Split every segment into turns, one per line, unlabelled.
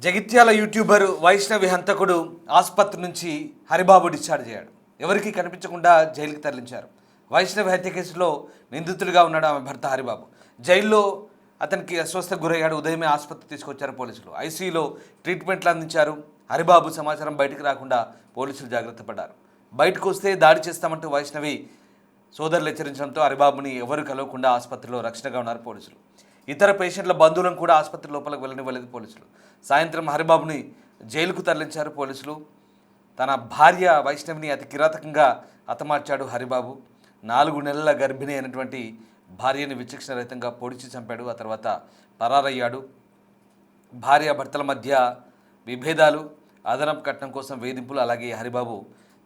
Jagtial YouTuber Vaishnavi హంతకుడు ఆసుపత్రి నుంచి హరిబాబు డిశ్చార్జ్ అయ్యాడు. ఎవరికీ కనిపించకుండా జైలుకి తరలించారు. వైష్ణవి హత్య కేసులో నిందితుడిగా ఉన్నాడు ఆమె భర్త హరిబాబు. జైల్లో అతనికి అస్వస్థకు గురయ్యాడు. ఉదయమే ఆసుపత్రి తీసుకొచ్చారు పోలీసులు. ఐసీయూలో ట్రీట్మెంట్లు అందించారు. హరిబాబు సమాచారం బయటకు రాకుండా పోలీసులు జాగ్రత్త పడ్డారు. బయటకు వస్తే దాడి చేస్తామంటూ వైష్ణవి సోదరులు హెచ్చరించడంతో హరిబాబుని ఎవరు కలవకుండా ఆసుపత్రిలో రక్షణగా ఉన్నారు పోలీసులు. ఇతర పేషెంట్ల బంధువులను కూడా ఆసుపత్రి లోపలికి వెళ్ళనివ్వలేదు పోలీసులు. సాయంత్రం హరిబాబుని జైలుకు తరలించారు పోలీసులు. తన భార్య వైష్ణవిని అతి కిరాతకంగా హతమార్చాడు హరిబాబు. 4 నెలల గర్భిణి అయినటువంటి భార్యని విచక్షణ రహితంగా పొడిచి చంపాడు. ఆ తర్వాత పరారయ్యాడు. భార్య భర్తల మధ్య విభేదాలు, అదనపు కట్నం కోసం వేధింపులు, అలాగే హరిబాబు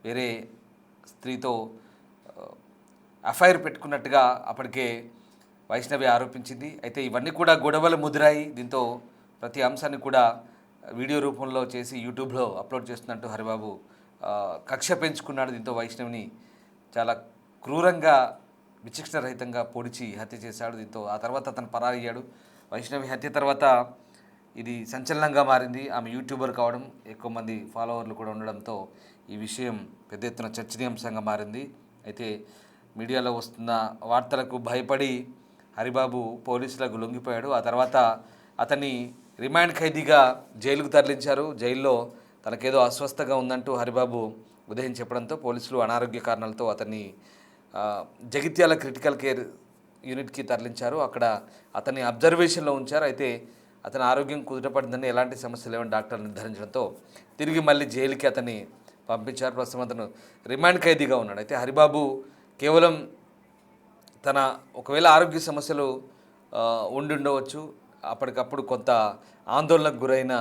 వేరే స్త్రీతో అఫైర్ పెట్టుకున్నట్టుగా అప్పటికే వైష్ణవి ఆరోపించింది. అయితే ఇవన్నీ కూడా గొడవలు ముదిరాయి. దీంతో ప్రతి అంశాన్ని కూడా వీడియో రూపంలో చేసి యూట్యూబ్లో అప్లోడ్ చేస్తున్నట్టు హరిబాబు కక్ష పెంచుకున్నాడు. దీంతో వైష్ణవిని చాలా క్రూరంగా విచక్షణ రహితంగా పొడిచి హత్య చేశాడు. దీంతో ఆ తర్వాత అతను పరారయ్యాడు. వైష్ణవి హత్య తర్వాత ఇది సంచలనంగా మారింది. ఆమె యూట్యూబర్ కావడం, ఎక్కువ మంది ఫాలోవర్లు కూడా ఉండడంతో ఈ విషయం పెద్ద ఎత్తున చర్చనీయాంశంగా మారింది. అయితే మీడియాలో వస్తున్న వార్తలకు భయపడి హరిబాబు పోలీసులకు లొంగిపోయాడు. ఆ తర్వాత అతన్ని రిమాండ్ ఖైదీగా జైలుకు తరలించారు. జైల్లో తనకేదో అస్వస్థగా ఉందంటూ హరిబాబు ఉదయం చెప్పడంతో పోలీసులు అనారోగ్య కారణాలతో అతన్ని జగిత్యాల క్రిటికల్ కేర్ యూనిట్కి తరలించారు. అక్కడ అతన్ని అబ్జర్వేషన్లో ఉంచారు. అయితే అతని ఆరోగ్యం కుదుటపడిందని, ఎలాంటి సమస్య లేవని డాక్టర్లు నిర్ధారించడంతో తిరిగి మళ్ళీ జైలుకి అతన్ని పంపించారు. ప్రస్తుతం అతను రిమాండ్ ఖైదీగా ఉన్నాడు. అయితే హరిబాబు కేవలం తన ఒకవేళ ఆరోగ్య సమస్యలు ఉండవచ్చు, అప్పటికప్పుడు కొంత ఆందోళనకు గురైన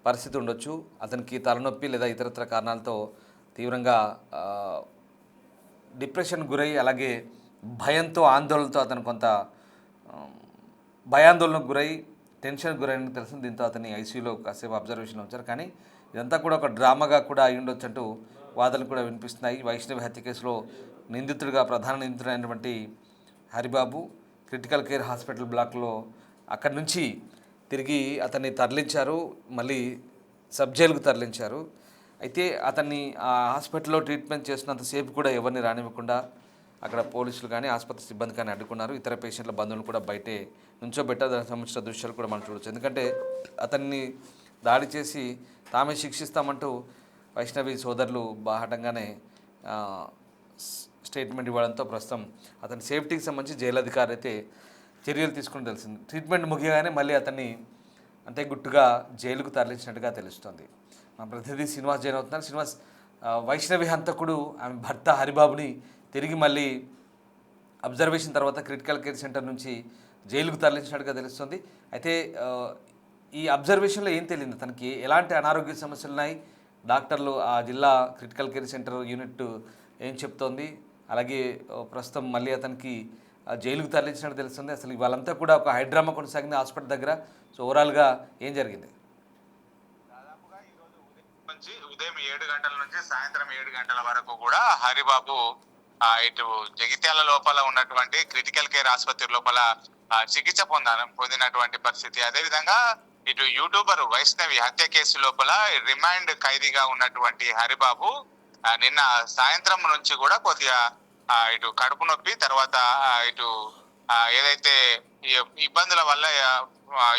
పరిస్థితి ఉండొచ్చు. అతనికి తలనొప్పి లేదా ఇతరత్ర కారణాలతో తీవ్రంగా డిప్రెషన్ గురై, అలాగే భయంతో, ఆందోళనతో అతను కొంత భయాందోళనకు గురై, టెన్షన్కి గురైన తెలిసింది. దీంతో అతన్ని ఐసీయూలో కాసేపు అబ్జర్వేషన్లో ఉంచారు. కానీ ఇదంతా కూడా ఒక డ్రామాగా కూడా అయి ఉండొచ్చు అంటూ వాదనలు కూడా వినిపిస్తున్నాయి. వైష్ణవి హత్య కేసులో ప్రధాన నిందితుడైనటువంటి హరిబాబు క్రిటికల్ కేర్ హాస్పిటల్ బ్లాక్లో అక్కడి నుంచి తిరిగి అతన్ని తరలించారు. మళ్ళీ సబ్ జైలుకు తరలించారు. అయితే అతన్ని ఆ హాస్పిటల్లో ట్రీట్మెంట్ చేస్తున్నంతసేపు కూడా ఎవరిని రానివ్వకుండా అక్కడ పోలీసులు కానీ ఆసుపత్రి సిబ్బంది కానీ అడ్డుకున్నారు. ఇతర పేషెంట్ల బంధువులు కూడా బయటే నుంచోబెట్టారు. దానికి సంబంధించిన దృశ్యాలు కూడా మనం చూడవచ్చు. ఎందుకంటే అతన్ని దాడి చేసి తామే శిక్షిస్తామంటూ వైష్ణవి సోదరులు బాహటంగానే స్టేట్మెంట్ ఇవ్వడంతో ప్రస్తుతం అతని సేఫ్టీకి సంబంధించి జైలు అధికారి అయితే చర్యలు తీసుకుని తెలిసింది. ట్రీట్మెంట్ ముగియగానే మళ్ళీ అతన్ని అంతే గుట్టుగా జైలుకు తరలించినట్టుగా తెలుస్తుంది. మా ప్రతినిధి శ్రీనివాస్ జైన్ అవుతున్నారు. శ్రీనివాస్, వైష్ణవి హంతకుడు ఆమె భర్త హరిబాబుని తిరిగి మళ్ళీ అబ్జర్వేషన్ తర్వాత క్రిటికల్ కేర్ సెంటర్ నుంచి జైలుకు తరలించినట్టుగా తెలుస్తుంది. అయితే ఈ అబ్జర్వేషన్లో ఏం తెలియదు, తనకి ఎలాంటి అనారోగ్య సమస్యలు ఉన్నాయి, డాక్టర్లు ఆ జిల్లా క్రిటికల్ కేర్ సెంటర్ యూనిట్ ఏం చెప్తోంది, అలాగే ప్రస్తుతం మళ్ళీ అతనికి జైలుకు తరలించినట్టు తెలుస్తుంది. అసలు వాళ్ళంతా కూడా ఒక హైడ్రామా కొనసాగింది హాస్పిటల్ దగ్గర. సో ఓవరాల్గా ఏం జరిగింది?
దాదాపుగా ఈరోజు ఉదయం 7 గంటల నుంచి సాయంత్రం 7 గంటల వరకు కూడా హరిబాబు ఇటు జగిత్యాల లోపల ఉన్నటువంటి క్రిటికల్ కేర్ ఆసుపత్రి లోపల చికిత్స పొందినటువంటి పరిస్థితి. అదేవిధంగా ఇటు యూట్యూబర్ వైష్ణవి హత్య కేసు లోపల రిమాండ్ ఖైదీగా ఉన్నటువంటి హరిబాబు నిన్న సాయంత్రం నుంచి కూడా కొద్దిగా ఇటు కడుపు నొప్పి, తర్వాత ఇటు ఏదైతే ఇబ్బందుల వల్ల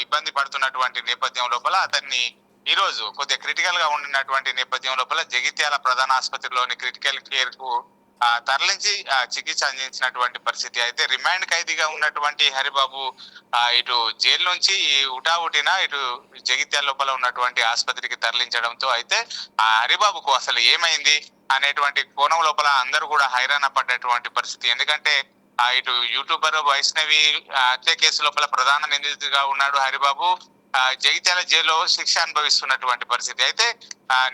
ఇబ్బంది పడుతున్నటువంటి నేపథ్యం లోపల అతన్ని ఈ రోజు కొద్దిగా క్రిటికల్ గా ఉండినటువంటి నేపథ్యం లోపల జగిత్యాల ప్రధాన ఆసుపత్రిలోని క్రిటికల్ కేర్ కు తరలించి చికిత్స అందించినటువంటి పరిస్థితి. అయితే రిమాండ్ ఖైదీగా ఉన్నటువంటి హరిబాబు ఇటు జైలు నుంచి ఉటావుటిన ఇటు జగిత్యాల లోపల ఉన్నటువంటి ఆసుపత్రికి తరలించడంతో అయితే ఆ హరిబాబుకు అసలు ఏమైంది అనేటువంటి కోణం లోపల అందరూ కూడా హైరాణ పడ్డటువంటి పరిస్థితి. ఎందుకంటే ఇటు యూట్యూబర్ వైష్ణవి హత్య కేసు లోపల ప్రధాన నిందితుడిగా ఉన్నాడు హరిబాబు. జగిత్యాల జైల్లో శిక్ష అనుభవిస్తున్నటువంటి పరిస్థితి. అయితే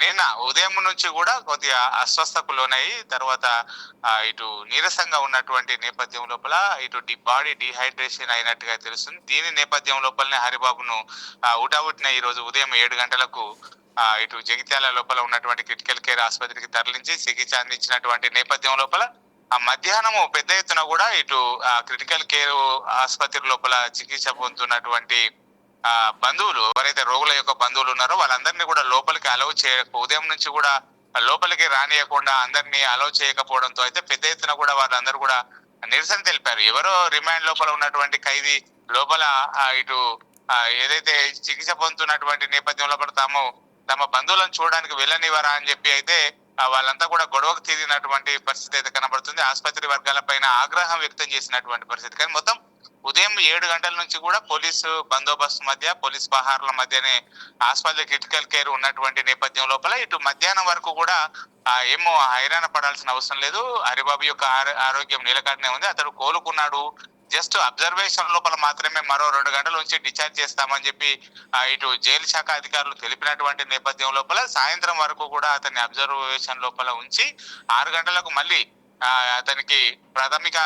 నిన్న ఉదయం నుంచి కూడా కొద్దిగా అస్వస్థకు లోనయ్యి తర్వాత ఇటు నీరసంగా ఉన్నటువంటి నేపథ్యం లోపల ఇటు బాడీ డిహైడ్రేషన్ అయినట్టుగా తెలుస్తుంది. దీని నేపథ్యం లోపలనే హరిబాబును ఉటావుటిన ఈ రోజు ఉదయం 7 గంటలకు ఇటు జగిత్యాల లోపల ఉన్నటువంటి క్రిటికల్ కేర్ ఆసుపత్రికి తరలించి చికిత్స అందించినటువంటి నేపథ్యం లోపల మధ్యాహ్నము పెద్ద ఎత్తున కూడా ఇటు క్రిటికల్ కేర్ ఆసుపత్రి లోపల చికిత్స పొందుతున్నటువంటి బంధువులు ఎవరైతే రోగుల యొక్క బంధువులు ఉన్నారో వాళ్ళందరినీ కూడా లోపలికి అలౌ ఉదయం నుంచి కూడా లోపలికి రానియకుండా అందరినీ అలౌ చేయకపోవడంతో అయితే పెద్ద ఎత్తున కూడా వాళ్ళందరూ కూడా నిరసన తెలిపారు. ఎవరో రిమాండ్ లోపల ఉన్నటువంటి ఖైదీ లోపల ఇటు ఏదైతే చికిత్స పొందుతున్నటువంటి నేపథ్యం లోపల తమ బంధువులను చూడడానికి వెళ్ళనివ్వరా అని చెప్పి అయితే వాళ్ళంతా కూడా గొడవకు తీరినటువంటి పరిస్థితి అయితే కనబడుతుంది. ఆసుపత్రి వర్గాల పైన ఆగ్రహం వ్యక్తం చేసినటువంటి పరిస్థితి. కానీ మొత్తం ఉదయం 7 గంటల నుంచి కూడా పోలీసు బందోబస్తు మధ్య పోలీస్ పహార్ల మధ్యనే ఆసుపత్రి క్రిటికల్ కేర్ ఉన్నటువంటి నేపథ్యం లోపల ఇటు మధ్యాహ్నం వరకు కూడా ఏమో హైరాణ పడాల్సిన అవసరం లేదు. హరిబాబు యొక్క ఆరోగ్యం నిలకడనే ఉంది. అతడు కోలుకున్నాడు. జస్ట్ అబ్జర్వేషన్ లోపల మాత్రమే మరో 2 గంటల నుంచి డిశ్చార్జ్ చేస్తామని చెప్పి ఇటు జైలు శాఖ అధికారులు తెలిపినటువంటి నేపథ్యం లోపల సాయంత్రం వరకు కూడా అతన్ని అబ్జర్వేషన్ లోపల ఉంచి 6 గంటలకు మళ్ళీ అతనికి ప్రాథమిక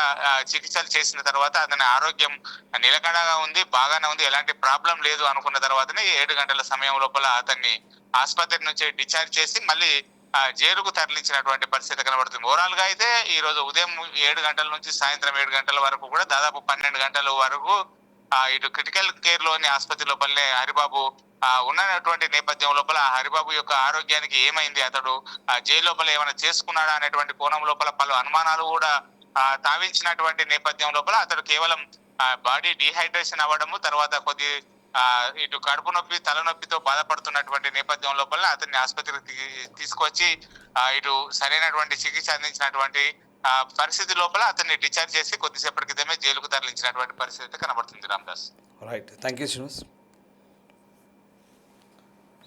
చికిత్సలు చేసిన తర్వాత అతని ఆరోగ్యం నిలకడగా ఉంది, బాగానే ఉంది, ఎలాంటి ప్రాబ్లం లేదు అనుకున్న తర్వాతనే 7 గంటల సమయం లోపల అతన్ని ఆసుపత్రి నుంచి డిశ్చార్జ్ చేసి మళ్ళీ జైలుకు తరలించినటువంటి పరిస్థితి కనబడుతుంది. ఓవరాల్ గా అయితే ఈ రోజు ఉదయం 7 గంటల నుంచి సాయంత్రం 7 గంటల వరకు కూడా దాదాపు 12 గంటల వరకు ఇటు క్రిటికల్ కేర్ లోని ఆసుపత్రి లోపలనే హరిబాబు ఉన్నటువంటి నేపథ్యం లోపల హరిబాబు యొక్క ఆరోగ్యానికి ఏమైంది, అతడు జైలు లోపల ఏమైనా చేసుకున్నాడా అనేటువంటి కోణం లోపల పలు అనుమానాలు కూడా తావించినటువంటి నేపథ్యం లోపల అతడు కేవలం బాడీ డిహైడ్రేషన్ అవ్వడము, తర్వాత కొద్ది ఇటు కడుపు నొప్పి తలనొప్పితో బాధపడుతున్నటువంటి నేపథ్యం లోపల అతన్ని ఆసుపత్రికి తీసుకొచ్చి ఇటు సరైనటువంటి చికిత్స అందించినటువంటి పరిస్థితి లోపల అతన్ని డిశ్చార్జ్ చేసి కొద్దిసేపటి క్రితమే జైలుకు తరలించినటువంటి పరిస్థితి కనబడుతుంది. Ramdas.
Right, thank you Srinivas.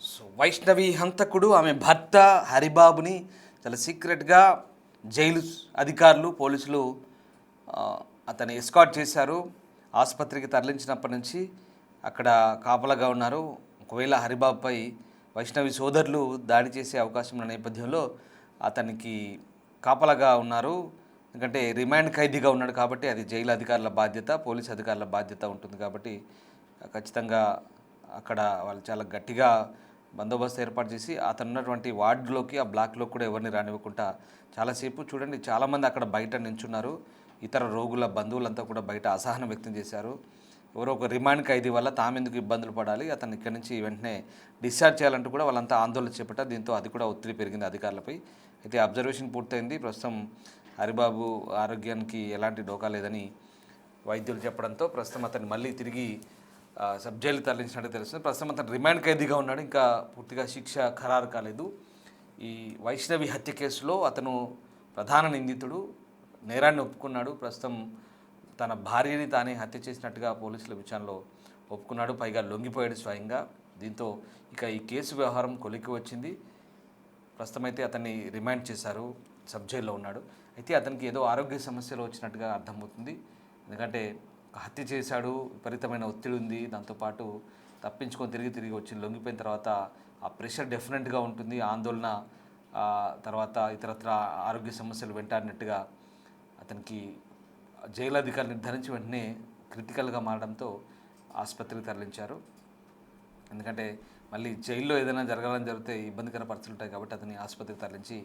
So Vaishnavi హంతకుడు ఆమె భర్త హరిబాబుని చాలా సీక్రెట్గా జైలు అధికారులు పోలీసులు అతన్ని ఎస్కాట్ చేశారు. ఆసుపత్రికి తరలించినప్పటి నుంచి అక్కడ కాపలాగా ఉన్నారు. ఒకవేళ హరిబాబుపై వైష్ణవి సోదరులు దాడి చేసే అవకాశం ఉన్న నేపథ్యంలో అతనికి కాపలాగా ఉన్నారు. ఎందుకంటే రిమాండ్ ఖైదీగా ఉన్నాడు కాబట్టి అది జైలు అధికారుల బాధ్యత, పోలీసు అధికారుల బాధ్యత ఉంటుంది. కాబట్టి ఖచ్చితంగా అక్కడ వాళ్ళు చాలా గట్టిగా బందోబస్తు ఏర్పాటు చేసి అతను ఉన్నటువంటి వార్డులోకి ఆ బ్లాక్లో కూడా ఎవరిని రానివ్వకుండా చాలాసేపు చూడండి, చాలామంది అక్కడ బయట నించున్నారు. ఇతర రోగుల బంధువులంతా కూడా బయట అసహనం వ్యక్తం చేశారు. ఎవరో ఒక రిమాండ్ ఖైదీ వల్ల తామెందుకు ఇబ్బందులు పడాలి, అతన్ని ఇక్కడి నుంచి వెంటనే డిశ్చార్జ్ చేయాలంటూ కూడా వాళ్ళంతా ఆందోళన చేపట్టారు. దీంతో అది కూడా ఒత్తిడి పెరిగింది అధికారులపై. అయితే అబ్జర్వేషన్ పూర్తయింది. ప్రస్తుతం హరిబాబు ఆరోగ్యానికి ఎలాంటి డోకా లేదని వైద్యులు చెప్పడంతో ప్రస్తుతం అతన్ని మళ్ళీ తిరిగి సబ్ జైలు తరలించినట్టు తెలుస్తుంది. ప్రస్తుతం అతను రిమాండ్ ఖైదీగా ఉన్నాడు. ఇంకా పూర్తిగా శిక్ష ఖరారు కాలేదు. ఈ వైష్ణవి హత్య కేసులో అతను ప్రధాన నిందితుడు, నేరాన్ని ఒప్పుకున్నాడు. ప్రస్తుతం తన భార్యని తానే హత్య చేసినట్టుగా పోలీసుల విచారణలో ఒప్పుకున్నాడు. పైగా లొంగిపోయాడు స్వయంగా. దీంతో ఇక ఈ కేసు వ్యవహారం కొలిక్కి వచ్చింది. ప్రస్తుతం అయితే అతన్ని రిమాండ్ చేశారు, సబ్ జైల్లో ఉన్నాడు. అయితే అతనికి ఏదో ఆరోగ్య సమస్యలు వచ్చినట్టుగా అర్థమవుతుంది. ఎందుకంటే హత్య చేశాడు, విపరీతమైన ఒత్తిడి ఉంది, దాంతోపాటు తప్పించుకొని తిరిగి వచ్చి లొంగిపోయిన తర్వాత ఆ ప్రెషర్ డెఫినెట్గా ఉంటుంది. ఆందోళన, తర్వాత ఇతరత్ర ఆరోగ్య సమస్యలు వెంటాడినట్టుగా అతనికి జైలు అధికారులు నిర్ధారించి వెంటనే క్రిటికల్గా మారడంతో ఆసుపత్రికి తరలించారు. ఎందుకంటే మళ్ళీ జైల్లో ఏదైనా జరగాలని జరిగితే ఇబ్బందికర పరిస్థితులు ఉంటాయి కాబట్టి అతన్ని ఆసుపత్రికి తరలించి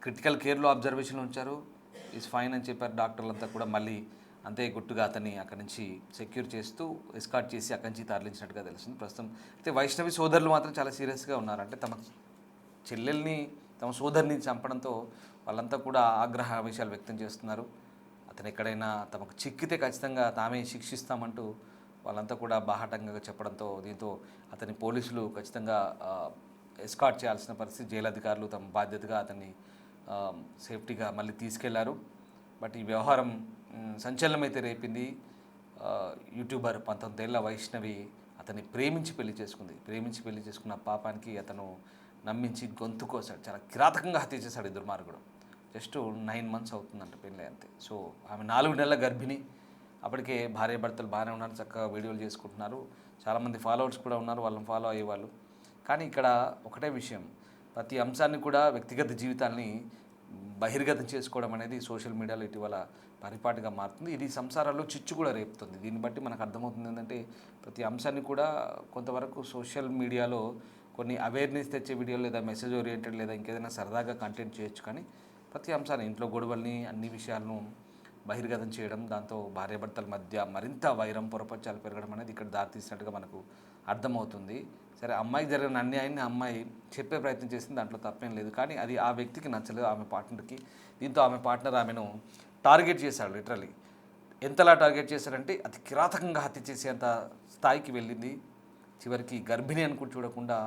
క్రిటికల్ కేర్లో అబ్జర్వేషన్లో ఉంచారు. ఈజ్ ఫైన్ అని చెప్పారు డాక్టర్లంతా కూడా. మళ్ళీ అంతే గుట్టుగా అతన్ని అక్కడి నుంచి సెక్యూర్ చేస్తూ ఎస్కాట్ చేసి అక్కడి నుంచి తరలించినట్టుగా తెలుస్తుంది. ప్రస్తుతం అయితే వైష్ణవి సోదరులు మాత్రం చాలా సీరియస్గా ఉన్నారు. అంటే తమ చెల్లెల్ని, తమ సోదరిని చంపడంతో వాళ్ళంతా కూడా ఆగ్రహ విషయాలు వ్యక్తం చేస్తున్నారు. అతను ఎక్కడైనా తమకు చిక్కితే ఖచ్చితంగా తామే శిక్షిస్తామంటూ వాళ్ళంతా కూడా బాహాటంగా చెప్పడంతో దీంతో అతని పోలీసులు ఖచ్చితంగా ఎస్కాట్ చేయాల్సిన పరిస్థితి. జైలు అధికారులు తమ బాధ్యతగా అతన్ని సేఫ్టీగా మళ్ళీ తీసుకెళ్లారు. బట్ ఈ వ్యవహారం సంచలనం అయితే రేపింది. యూట్యూబర్ 19 ఏళ్ల వైష్ణవి అతన్ని ప్రేమించి పెళ్లి చేసుకున్న పాపానికి అతను నమ్మించి గొంతు కోసాడు. చాలా కిరాతకంగా హత్య చేశాడు ఈ దుర్మార్గుడు. జస్ట్ 9 months అవుతుందంట పెళ్ళి అంతే. సో ఆమె 4 నెలల గర్భిణి. అప్పటికే భార్యాభర్తలు బాగానే ఉన్నారు, చక్కగా వీడియోలు చేసుకుంటున్నారు, చాలామంది ఫాలోవర్స్ కూడా ఉన్నారు, వాళ్ళని ఫాలో అయ్యేవాళ్ళు. కానీ ఇక్కడ ఒకటే విషయం, ప్రతి అంశాన్ని కూడా వ్యక్తిగత జీవితాల్ని బహిర్గతం చేసుకోవడం అనేది సోషల్ మీడియాలో ఇటీవల పరిపాటిగా మారుతుంది. ఇది సంసారాల్లో చిచ్చు కూడా రేపుతుంది. దీన్ని బట్టి మనకు అర్థమవుతుంది ఏంటంటే ప్రతి అంశాన్ని కూడా కొంతవరకు సోషల్ మీడియాలో కొన్ని అవేర్నెస్ తెచ్చే వీడియోలు లేదా మెసేజ్ ఓరియంటెడ్ లేదా ఇంకేదైనా సరదాగా కంటెంట్ చేయొచ్చు, కానీ ప్రతి అంశాన్ని ఇంట్లో గొడవల్ని అన్ని విషయాలను బహిర్గతం చేయడం, దాంతో భార్యాభర్తల మధ్య మరింత వైరం పొరపచ్చాలు పెరగడం అనేది ఇక్కడ దారితీసినట్టుగా మనకు అర్థమవుతుంది. సరే, అమ్మాయికి జరిగిన అన్యాయాన్ని అమ్మాయి చెప్పే ప్రయత్నం చేసింది, దాంట్లో తప్పేం లేదు. కానీ అది ఆ వ్యక్తికి నచ్చలేదు, ఆమె పార్ట్నర్కి. దీంతో ఆమె పార్ట్నర్ ఆమెను టార్గెట్ చేశాడు. లిటరలీ ఎంతలా టార్గెట్ చేశాడంటే అతి కిరాతకంగా హత్య చేసేంత స్థాయికి వెళ్ళింది. చివరికి గర్భిణి అని కూడా చూడకుండా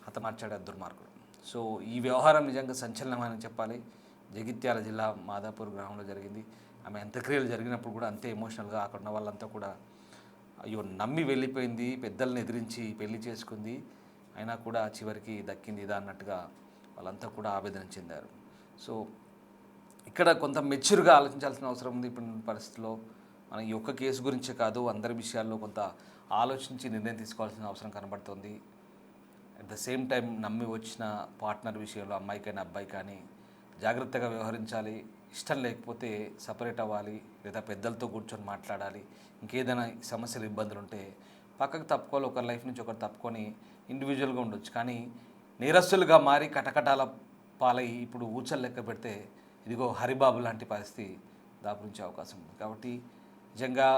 హతమార్చాడు ఆ దుర్మార్గుడు. సో ఈ వ్యవహారం నిజంగా సంచలనమని చెప్పాలి. జగిత్యాల జిల్లా మాదాపూర్ గ్రామంలో జరిగింది. ఆమె అంత్యక్రియలు జరిగినప్పుడు కూడా అంతే ఎమోషనల్గా అక్కడ ఉన్న వాళ్ళంతా కూడా అయ్యో నమ్మి వెళ్ళిపోయింది, పెద్దల్ని ఎదిరించి పెళ్లి చేసుకుంది, అయినా కూడా చివరికి దక్కింది ఇదా అన్నట్టుగా వాళ్ళంతా కూడా ఆవేదన చెందారు. సో ఇక్కడ కొంత మెచ్యూర్గా ఆలోచించాల్సిన అవసరం ఉంది ఇప్పుడు పరిస్థితిలో. మన ఈ ఒక్క కేసు గురించే కాదు, అందరి విషయాల్లో కొంత ఆలోచించి నిర్ణయం తీసుకోవాల్సిన అవసరం కనబడుతుంది. అట్ ద సేమ్ టైం నమ్మి వచ్చిన పార్ట్నర్ విషయంలో అమ్మాయికైనా అబ్బాయి కానీ జాగ్రత్తగా వ్యవహరించాలి. ఇష్టం లేకపోతే సపరేట్ అవ్వాలి, లేదా పెద్దలతో కూర్చొని మాట్లాడాలి. ఇంకేదైనా సమస్యలు ఇబ్బందులు ఉంటే పక్కకు తప్పుకోవాలి, ఒకరి లైఫ్ నుంచి ఒకరు తప్పుకొని ఇండివిజువల్గా ఉండొచ్చు. కానీ నేరస్తులుగా మారి కటకటాల పాలై ఇప్పుడు ఊచలు లెక్క పెడితే ఇదిగో హరిబాబు లాంటి పరిస్థితి దాపురించే అవకాశం ఉంది. కాబట్టి నిజంగా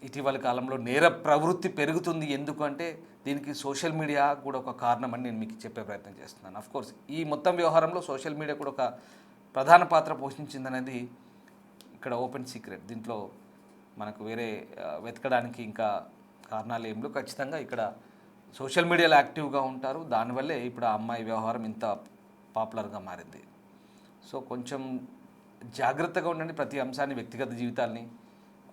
ఇటీవల కాలంలో నేర ప్రవృత్తి పెరుగుతుంది. ఎందుకంటే దీనికి సోషల్ మీడియా కూడా ఒక కారణం అని నేను మీకు చెప్పే ప్రయత్నం చేస్తున్నాను. అఫ్కోర్స్ ఈ మొత్తం వ్యవహారంలో సోషల్ మీడియా కూడా ఒక ప్రధాన పాత్ర పోషించిందనేది ఇక్కడ ఓపెన్ సీక్రెట్. దీంట్లో మనకు వేరే వెతకడానికి ఇంకా కారణాలు ఏం లేవు. ఖచ్చితంగా ఇక్కడ సోషల్ మీడియాలో యాక్టివ్గా ఉంటారు, దానివల్లే ఇప్పుడు ఆ అమ్మాయి వ్యవహారం ఇంత పాపులర్గా మారింది. సో కొంచెం జాగ్రత్తగా ఉండండి. ప్రతి అంశాన్ని, వ్యక్తిగత జీవితాల్ని,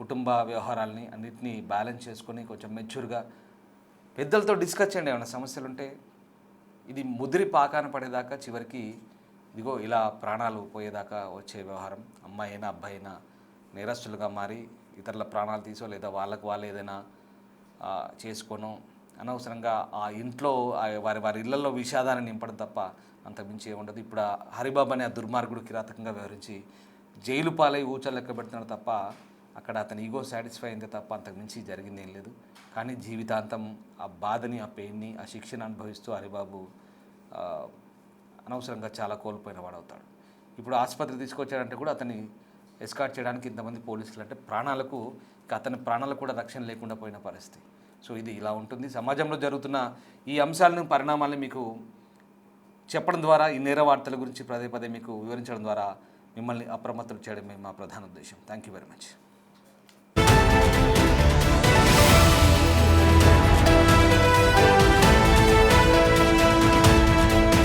కుటుంబ వ్యవహారాలని అన్నింటినీ బ్యాలెన్స్ చేసుకొని కొంచెం మెచ్యూర్గా పెద్దలతో డిస్కస్ చేయండి. ఏమైనా సమస్యలు ఉంటే ఇది ముదిరి పాకాన పడేదాకా, చివరికి ఇదిగో ఇలా ప్రాణాలు పోయేదాకా వచ్చే వ్యవహారం. అమ్మాయి అయినా అబ్బాయి అయినా నేరస్తులుగా మారి ఇతరుల ప్రాణాలు తీసో లేదా వాళ్ళకు వాళ్ళు ఏదైనా చేసుకోనో అనవసరంగా ఆ ఇంట్లో వారి ఇళ్లలో విషాదాన్ని నింపడం తప్ప అంతకుమించి ఏముండదు. ఇప్పుడు ఆ హరిబాబు అనే ఆ దుర్మార్గుడు కిరాతకంగా వ్యవహరించి జైలు పాలై ఊచలు లెక్క పెడుతున్నాడు తప్ప అక్కడ అతని ఈగో సాటిస్ఫై అయిందే తప్ప అంతకుమించి జరిగింది ఏం లేదు. కానీ జీవితాంతం ఆ బాధని, ఆ పెయిన్ని, ఆ శిక్షను అనుభవిస్తూ హరిబాబు అనవసరంగా చాలా కోల్పోయిన వాడవుతాడు. ఇప్పుడు ఆసుపత్రి తీసుకొచ్చాడంటే కూడా అతన్ని ఎస్కార్ట్ చేయడానికి ఇంతమంది పోలీసులు, అంటే ప్రాణాలకు, అతని ప్రాణాలకు కూడా రక్షణ లేకుండా పోయిన పరిస్థితి. సో ఇది ఇలా ఉంటుంది. సమాజంలో జరుగుతున్న ఈ అంశాలను, పరిణామాలను మీకు చెప్పడం ద్వారా, ఈ నేర వార్తల గురించి పదే పదే మీకు వివరించడం ద్వారా మిమ్మల్ని అప్రమత్తం చేయడమే మా ప్రధాన ఉద్దేశం. Thank you very much.